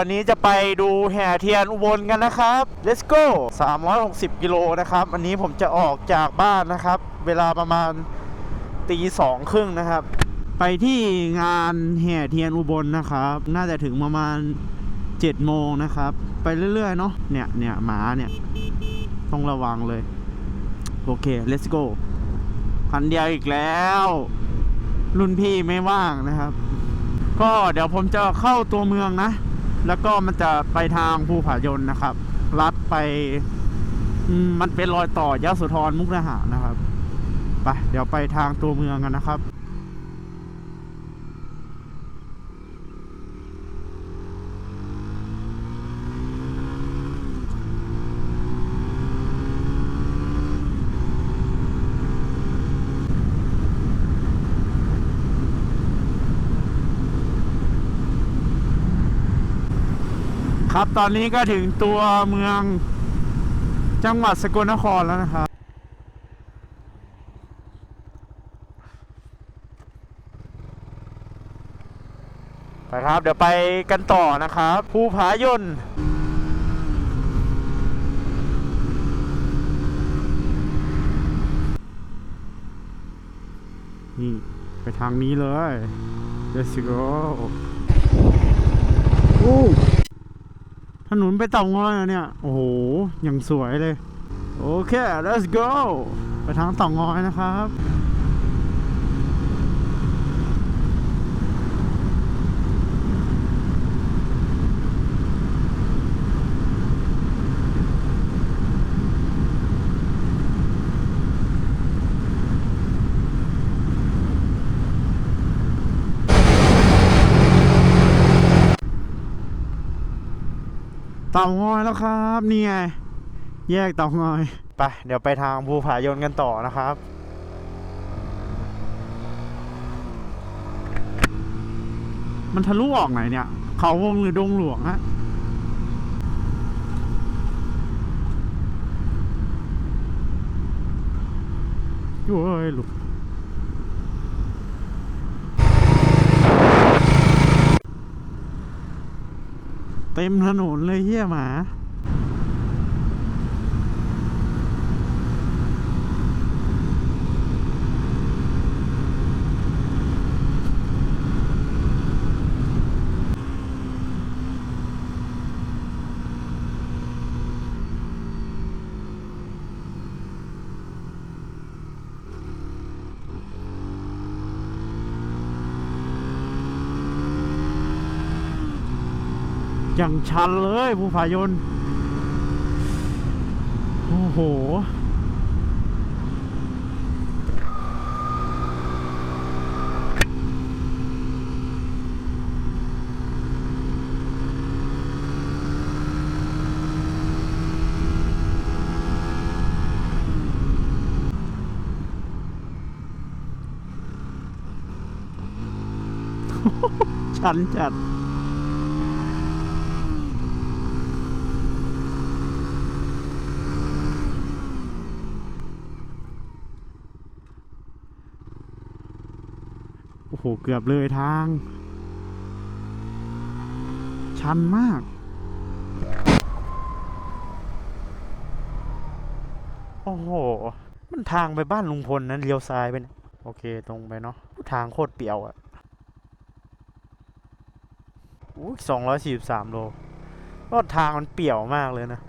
วันนี้จะไปดูแห่เทียนอุบลกันนะครับ Let's go 360 กิโลนะครับอันนี้ผมจะออกจากบ้านนะครับเวลาประมาณ2:30นะครับไปที่งานแห่เทียนอุบลนะครับน่าจะถึงประมาณ7 โมงนะครับไปเรื่อยๆเนาะเนี่ยหมาเนี่ยต้องระวังเลยโอเค let's go คันเดียวอีกแล้วรุ่นพี่ไม่ว่างนะครับก็เดี๋ยวผมจะเข้าตัวเมืองนะแล้วก็มันจะไปทางภูผายนนะครับลัดไปมันเป็นรอยต่อยโสธรมุกดาหารนะครับไปเดี๋ยวไปทางตัวเมืองกันนะครับครับตอนนี้ก็ถึงตัวเมืองจังหวัดสกลนครแล้วนะครับไปครับเดี๋ยวไปกันต่อนะครับภูผายนนี่ไปทางนี้เลย let's go ถนนไปเต่างอยเนี่ยโอ้โหอย่างสวยเลยโอเค let's go ไปทางเต่างอยนะครับเต่างอยแล้วครับนี่ไงแยกเต่างอยไปเดี๋ยวไปทางภูผายนกันต่อนะครับมันทะลุออกไหนเนี่ยเขาวงหรือดงหลวงฮะโอ้ยหลุดเต็มถนนเลยเหี้ยหมาอย่างชันเลยภูผายนโอ้โหชันจัดโอ้โหเกือบเลยทางชันมากโอ้โหมันทางไปบ้านลุงพลนั้นเลี้ยวซ้ายไปนะโอเคตรงไปเนาะทางโคตรเปี่ยวอะ243 โลก็ทางมันเปี่ยวมากเลยนะ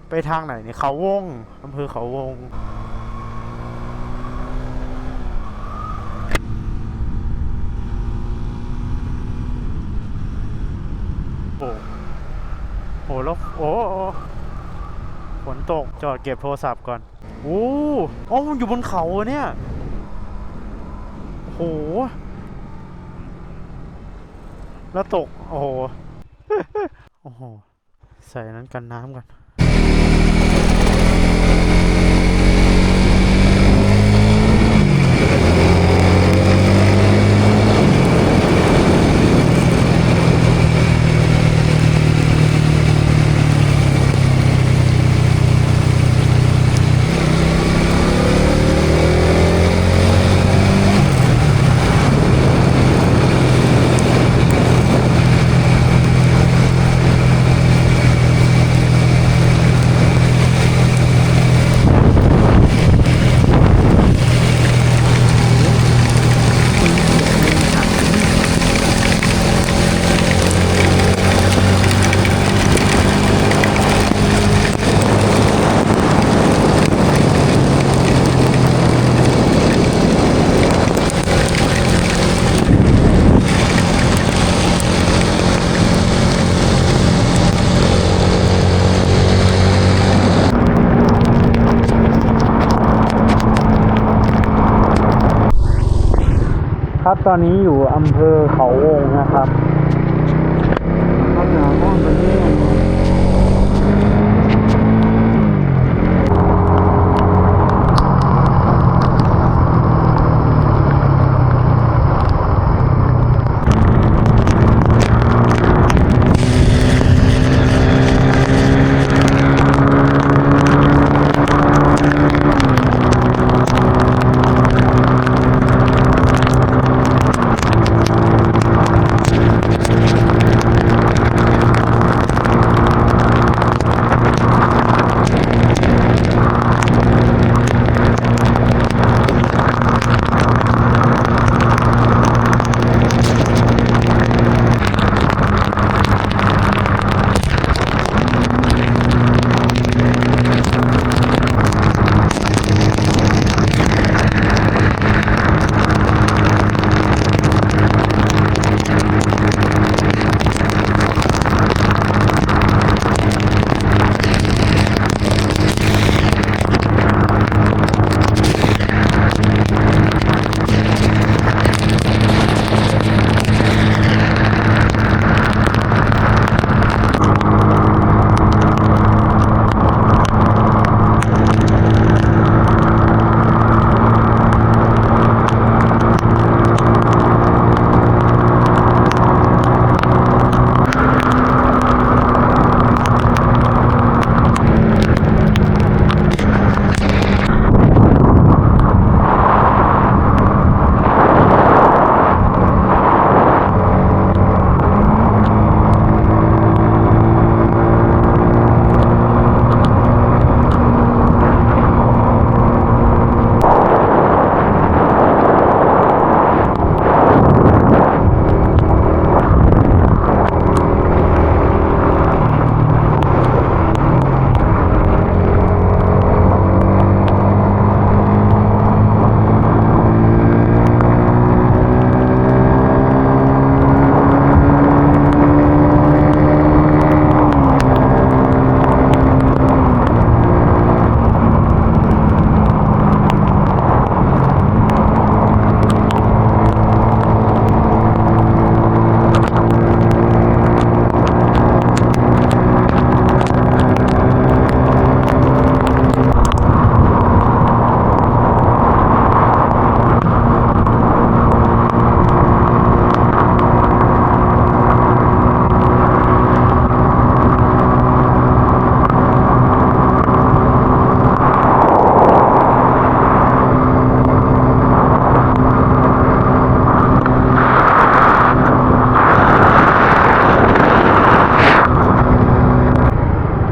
ไปทางไหนเนี่ยเขาวงอำเภอเขาวงโอ้โหแล้วโอ้ฝนตกจอดเก็บโทรศัพท์ก่อนโอ้มันอยู่บนเขาเนี่ยโอ้โหแล้วตกโอ้โหโอ้โหใส่นั้นกันน้ำกัน ตอนนี้อยู่อำเภอเขาวงนะครับข้างหน้าห้องวันนี้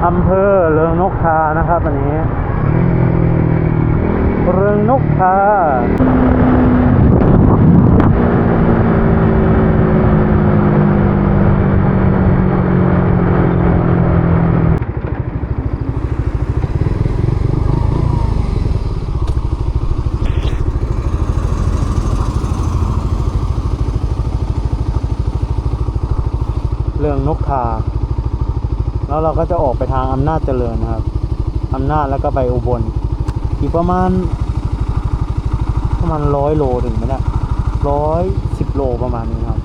อำเภอเริงนกทานะครับอันนี้เริงนกทาเริงนกทาแล้วเราก็จะออกไปทางอำนาจเจริญนะครับอำนาจแล้วก็ไปอุบลอีกประมาณ100 โลถึงไหมเนี่ย110 โลประมาณนี้ครับ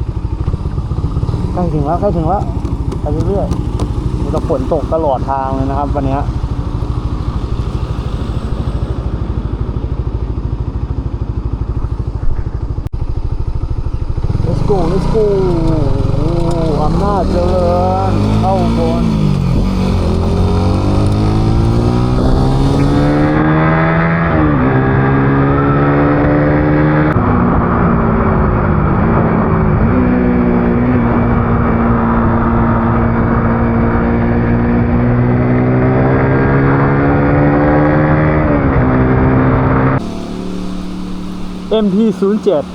ใกล้ถึงแล้วไปเรื่อยๆมีแต่ฝนตกตลอดทางเลยนะครับวันนี้let's go อำนาจเจริญเข้าอุบลMP07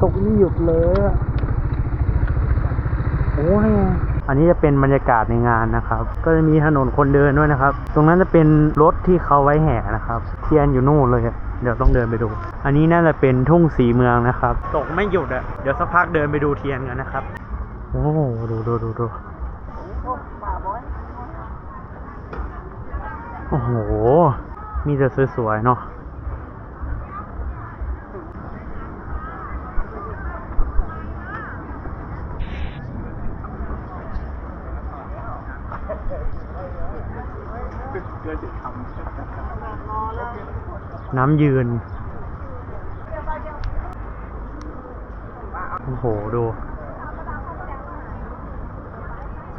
ตกไม่หยุดเลยอะโอ้ยอันนี้จะเป็นบรรยากาศในงานนะครับก็จะมีถนนคนเดินด้วยนะครับตรงนั้นจะเป็นรถที่เขาไว้แห่นะครับเทียนอยู่นู่นเลยเดี๋ยวต้องเดินไปดูอันนี้น่าจะเป็นทุ่งสีเมืองนะครับตกไม่หยุดอะเดี๋ยวสักพักเดินไปดูเทียนกันนะครับโอ้ดูโอ้โหมีแต่สวยๆเนาะน้ำยืนโอ้โหดู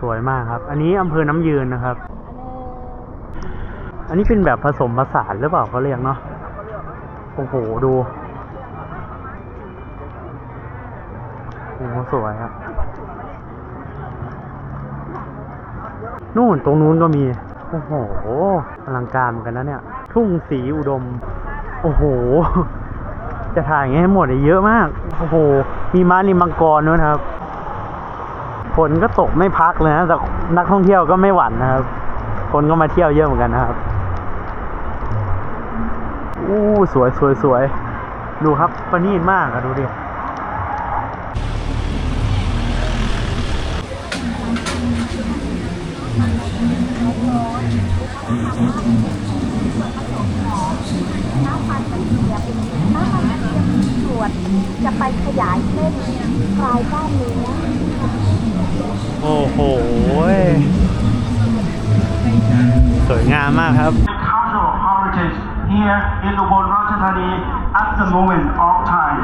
สวยมากครับอันนี้อำเภอน้ำยืนนะครับอันนี้เป็นแบบผสมผสานหรือเปล่าเขาเรียกเนาะโอ้โหดูโอ้โหสวยครับนู่นตรงนู้นก็มีโอ้โหอลังการเหมือนกันนะเนี่ยทุ่งสีอุดมโอ้โหจะถ่ายอย่างงี้ให้หมดเยอะมากโอ้โหมีม้านิมมังกรด้วยนะครับฝนก็ตกไม่พักเลยนะแต่นักท่องเที่ยวก็ไม่หวั่นนะครับคนก็มาเที่ยวเยอะเหมือนกันนะครับอู้สวยดูครับประณีตมากอะดูดิจะไปขยายเส้นคลายกล้ามเนื้อโอ้โหสวยงามมากครับ Cultural heritage here in Ubon Ratchathani at the moment of time.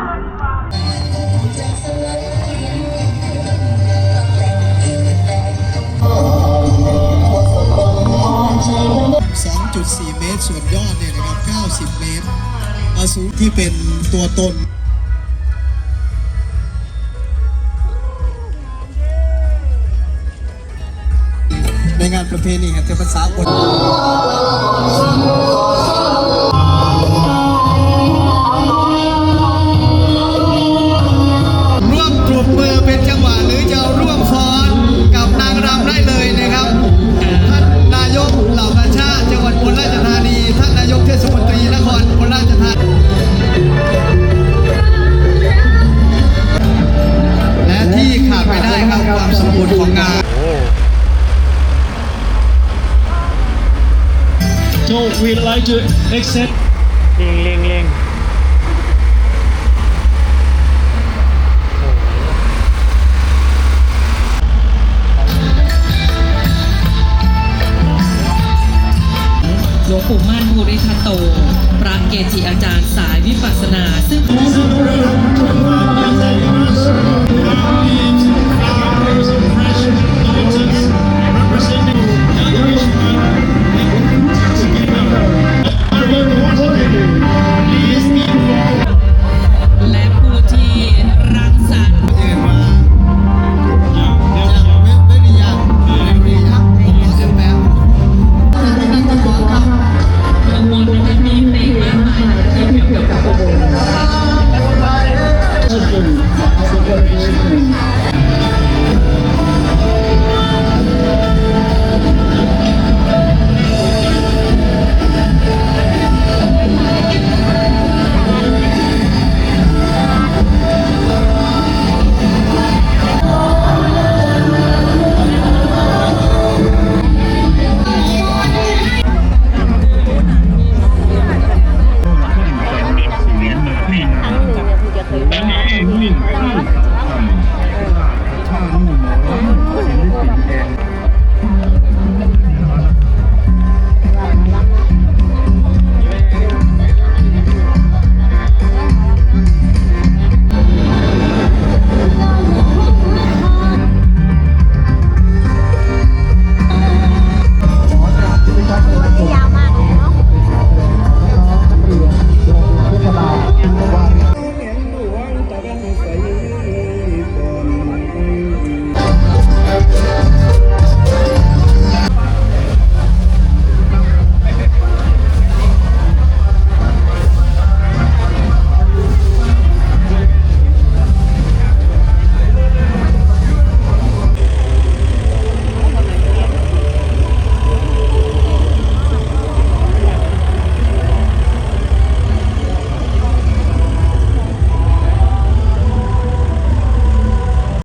2.4 เมตรส่วนยอดเนี่ยนะครับ90 เมตรสูงที่เป็นตัวตนในงานประเพณีแห่งเทพศาสตร์ร่วมปรบมือเป็นจังหวะหรือจะร่วมฟ้อนกับนางรำได้เลยนะครับท่านนายกเหล่ากาชาติจังหวัดอุบลราชธานีท่านนายกเทศมนตรีนครอุบลราชธานีและที่ขาดไม่ได้ครับความสมบูรณ์ของงานSo we'd like to accept เล็งหลวงปู่มั่นภูริทัตโตพระเกจิอาจารย์สายวิปัสสนาซึ่ง